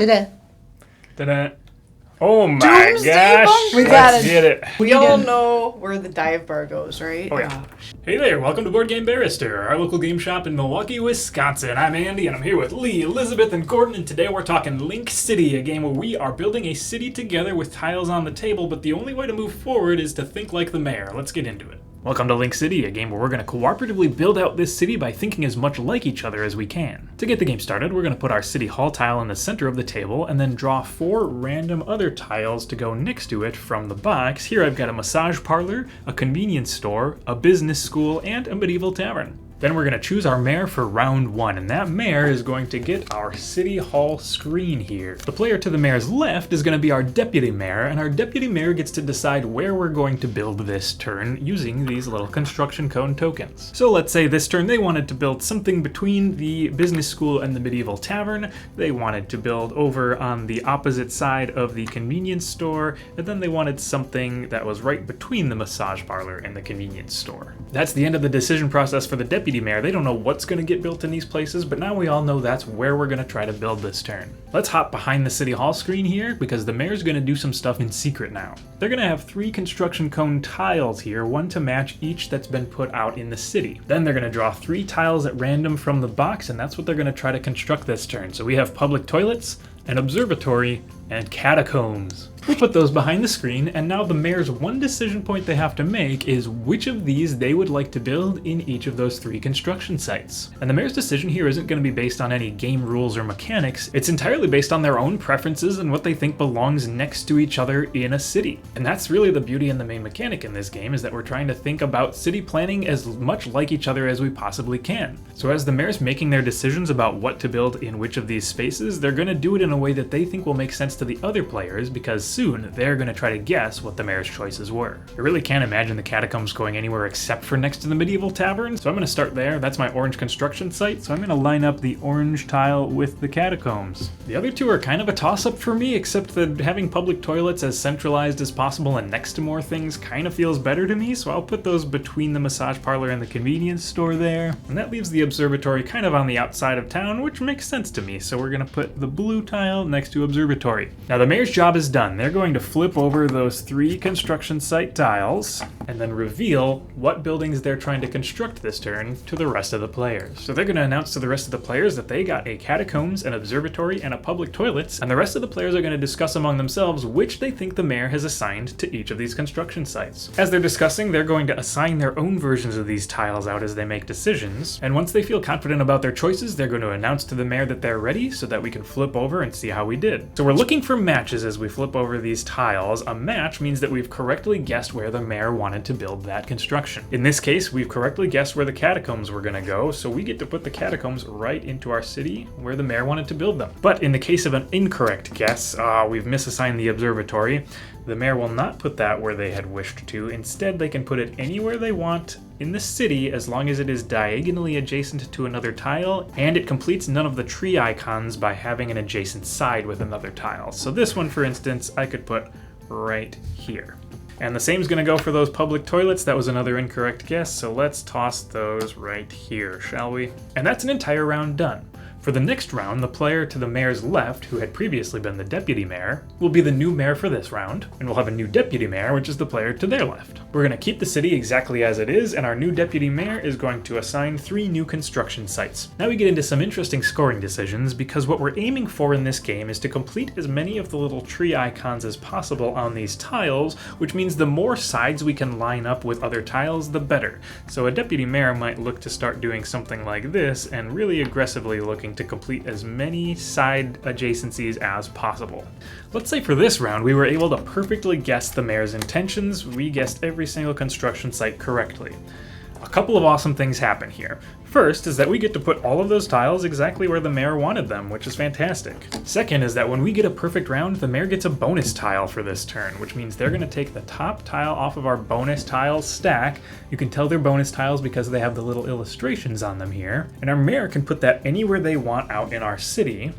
Ta-da. Oh my gosh. We got Let's get it. We all know where the dive bar goes, right? Oh yeah. Hey there, welcome to Board Game Barrister, our local game shop in Milwaukee, Wisconsin. I'm Andy and I'm here with Lee, Elizabeth, and Gordon, and today we're talking Link City, a game where we are building a city together with tiles on the table, but the only way to move forward is to think like the mayor. Let's get into it. Welcome to Link City, a game where we're going to cooperatively build out this city by thinking as much like each other as we can. To get the game started, we're going to put our city hall tile in the center of the table and then draw 4 random other tiles to go next to it from the box. Here I've got a massage parlor, a convenience store, a business school, and a medieval tavern. Then we're going to choose our mayor for round 1, and that mayor is going to get our city hall screen here. The player to the mayor's left is going to be our deputy mayor, and our deputy mayor gets to decide where we're going to build this turn using these little construction cone tokens. So let's say this turn they wanted to build something between the business school and the medieval tavern. They wanted to build over on the opposite side of the convenience store, and then they wanted something that was right between the massage parlor and the convenience store. That's the end of the decision process for the deputy mayor. They don't know what's going to get built in these places, but now we all know that's where we're going to try to build this turn. Let's hop behind the city hall screen here because the mayor's going to do some stuff in secret now. They're going to have 3 construction cone tiles here, 1 to match each that's been put out in the city. Then they're going to draw 3 tiles at random from the box, and that's what they're going to try to construct this turn. So we have public toilets, an observatory, and catacombs. We'll put those behind the screen, and now the mayor's one decision point they have to make is which of these they would like to build in each of those 3 construction sites. And the mayor's decision here isn't going to be based on any game rules or mechanics, it's entirely based on their own preferences and what they think belongs next to each other in a city. And that's really the beauty and the main mechanic in this game, is that we're trying to think about city planning as much like each other as we possibly can. So as the mayor's making their decisions about what to build in which of these spaces, they're going to do it in a way that they think will make sense to the other players, because soon they're going to try to guess what the mayor's choices were. I really can't imagine the catacombs going anywhere except for next to the medieval tavern, so I'm going to start there. That's my orange construction site, so I'm going to line up the orange tile with the catacombs. The other 2 are kind of a toss-up for me, except that having public toilets as centralized as possible and next to more things kind of feels better to me, so I'll put those between the massage parlor and the convenience store there. And that leaves the observatory kind of on the outside of town, which makes sense to me, so we're going to put the blue tile next to observatory. Now the mayor's job is done. They're going to flip over those 3 construction site tiles and then reveal what buildings they're trying to construct this turn to the rest of the players. So they're going to announce to the rest of the players that they got a catacombs, an observatory, and a public toilets, and the rest of the players are going to discuss among themselves which they think the mayor has assigned to each of these construction sites. As they're discussing, they're going to assign their own versions of these tiles out as they make decisions, and once they feel confident about their choices, they're going to announce to the mayor that they're ready so that we can flip over and see how we did. So we're looking for matches as we flip over these tiles. A match means that we've correctly guessed where the mayor wanted to build that construction. In this case, we've correctly guessed where the catacombs were going to go, so we get to put the catacombs right into our city where the mayor wanted to build them. But in the case of an incorrect guess, we've misassigned the observatory. The mayor will not put that where they had wished to. Instead, they can put it anywhere they want in the city as long as it is diagonally adjacent to another tile, and it completes none of the tree icons by having an adjacent side with another tile. So this one, for instance, I could put right here. And the same is going to go for those public toilets. That was another incorrect guess, so let's toss those right here, shall we? And that's an entire round done. For the next round, the player to the mayor's left, who had previously been the deputy mayor, will be the new mayor for this round, and we'll have a new deputy mayor, which is the player to their left. We're going to keep the city exactly as it is, and our new deputy mayor is going to assign 3 new construction sites. Now we get into some interesting scoring decisions, because what we're aiming for in this game is to complete as many of the little tree icons as possible on these tiles, which means the more sides we can line up with other tiles, the better. So a deputy mayor might look to start doing something like this, and really aggressively looking to complete as many side adjacencies as possible. Let's say for this round we were able to perfectly guess the mayor's intentions. We guessed every single construction site correctly. A couple of awesome things happen here. First is that we get to put all of those tiles exactly where the mayor wanted them, which is fantastic. Second is that when we get a perfect round, the mayor gets a bonus tile for this turn, which means they're going to take the top tile off of our bonus tiles stack. You can tell they're bonus tiles because they have the little illustrations on them here. And our mayor can put that anywhere they want out in our city.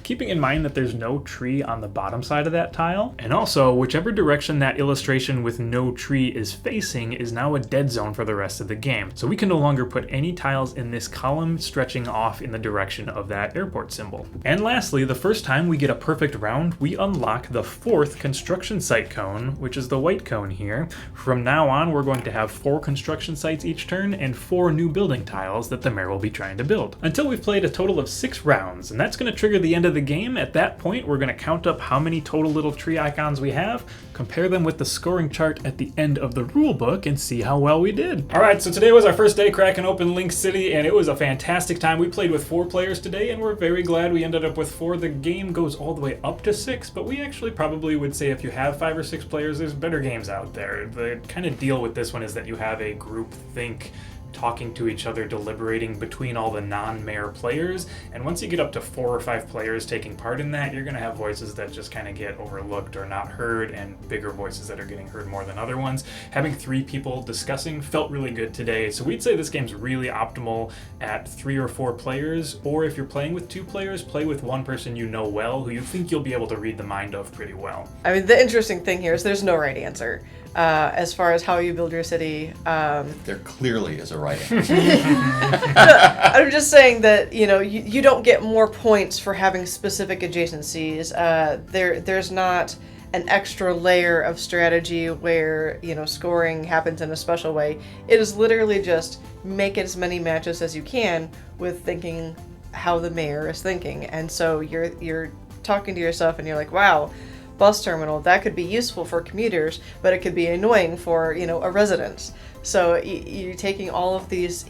keeping in mind that there's no tree on the bottom side of that tile. And also, whichever direction that illustration with no tree is facing is now a dead zone for the rest of the game. So we can no longer put any tiles in this column stretching off in the direction of that airport symbol. And lastly, the first time we get a perfect round, we unlock the 4th construction site cone, which is the white cone here. From now on, we're going to have 4 construction sites each turn and 4 new building tiles that the mayor will be trying to build. Until we've played a total of 6 rounds, and that's going to trigger the end of the game. At that point, we're going to count up how many total little tree icons we have, compare them with the scoring chart at the end of the rule book, and see how well we did. All right, so today was our first day cracking open Link City, and it was a fantastic time. We played with 4 players today, and we're very glad we ended up with 4. The game goes all the way up to 6, but we actually probably would say if you have 5 or 6 players, there's better games out there. The kind of deal with this one is that you have a group think, talking to each other, deliberating between all the non-mayor players, and once you get up to 4 or 5 players taking part in that, you're going to have voices that just kind of get overlooked or not heard, and bigger voices that are getting heard more than other ones. Having 3 people discussing felt really good today, so we'd say this game's really optimal at 3 or 4 players, or if you're playing with 2 players, play with one person you know well, who you think you'll be able to read the mind of pretty well. I mean, the interesting thing here is there's no right answer. As far as how you build your city. There clearly is a right answer. I'm just saying that, you don't get more points for having specific adjacencies. There's not an extra layer of strategy where, scoring happens in a special way. It is literally just make as many matches as you can with thinking how the mayor is thinking. And so you're talking to yourself and you're like, wow, bus terminal, that could be useful for commuters, but it could be annoying for, a resident. So you're taking all of these,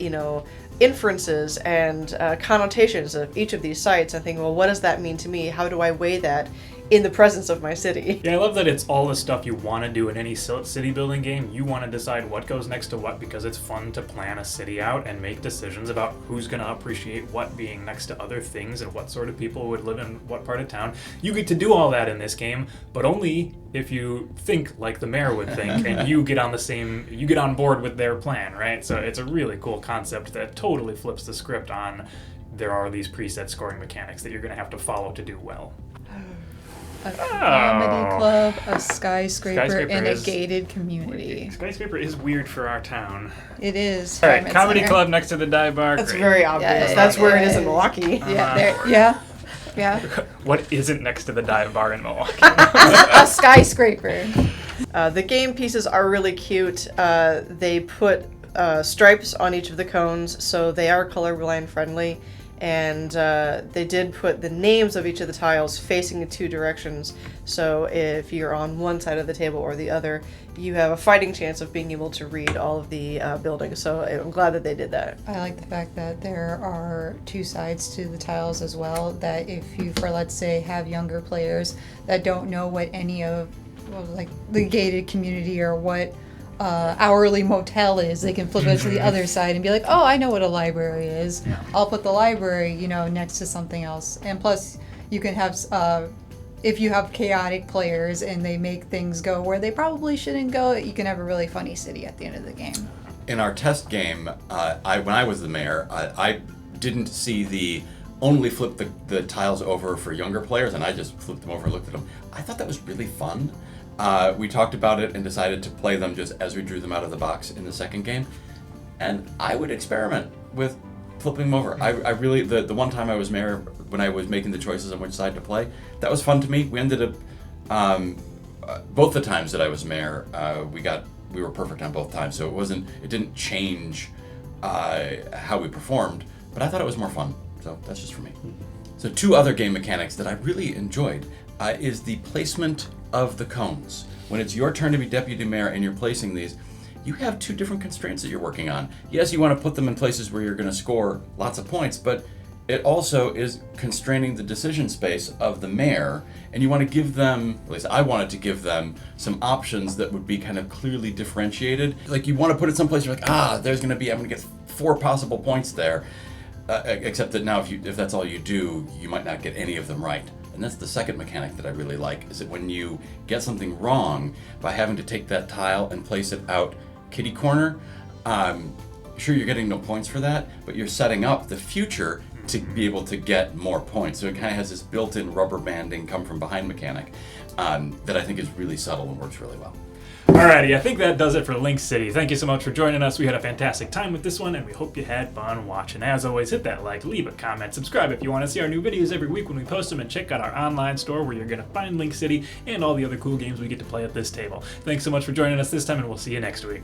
inferences and connotations of each of these sites and thinking, well, what does that mean to me? How do I weigh that in the presence of my city? Yeah, I love that it's all the stuff you want to do in any city building game. You want to decide what goes next to what because it's fun to plan a city out and make decisions about who's going to appreciate what being next to other things and what sort of people would live in what part of town. You get to do all that in this game, but only if you think like the mayor would think and you get on board with their plan, right? So it's a really cool concept that totally flips the script on there are these preset scoring mechanics that you're going to have to follow to do well. A comedy club, a skyscraper, and a is gated community. Skyscraper is weird for our town. It is. All right, comedy club next to the dive bar. That's Great. very obvious. That's where it is in Milwaukee. Yeah. What isn't next to the dive bar in Milwaukee? A skyscraper. The game pieces are really cute. They put stripes on each of the cones, so they are colorblind friendly. And they did put the names of each of the tiles facing in 2 directions, so if you're on one side of the table or the other, you have a fighting chance of being able to read all of the buildings, so I'm glad that they did that. I like the fact that there are 2 sides to the tiles as well, that if you, for let's say, have younger players that don't know what any of, like, the gated community or what hourly motel is, they can flip it to the other side and be like, oh, I know what a library is. Yeah. I'll put the library, next to something else. And plus, you can have, if you have chaotic players and they make things go where they probably shouldn't go, you can have a really funny city at the end of the game. In our test game, when I was the mayor, I didn't see the only flip the tiles over for younger players, and I just flipped them over and looked at them. I thought that was really fun. We talked about it and decided to play them just as we drew them out of the box in the second game. And I would experiment with flipping them over. I really, the one time I was mayor, when I was making the choices on which side to play, that was fun to me. We ended up, both the times that I was mayor, we were perfect on both times. So it didn't change how we performed, but I thought it was more fun. So that's just for me. So 2 other game mechanics that I really enjoyed is the placement of the cones. When it's your turn to be deputy mayor and you're placing these, you have 2 different constraints that you're working on. Yes, you want to put them in places where you're going to score lots of points, but it also is constraining the decision space of the mayor, and you want to give them, at least I wanted to give them, some options that would be kind of clearly differentiated. Like you want to put it someplace you're like, I'm going to get 4 possible points there, except that now if that's all you do, you might not get any of them right. And that's the second mechanic that I really like, is that when you get something wrong by having to take that tile and place it out kitty corner, sure, you're getting no points for that, but you're setting up the future to be able to get more points. So it kind of has this built-in rubber banding come from behind mechanic that I think is really subtle and works really well. Alrighty, I think that does it for Link City. Thank you so much for joining us. We had a fantastic time with this one, and we hope you had fun watching. As always, hit that like, leave a comment, subscribe if you want to see our new videos every week when we post them, and check out our online store where you're going to find Link City and all the other cool games we get to play at this table. Thanks so much for joining us this time, and we'll see you next week.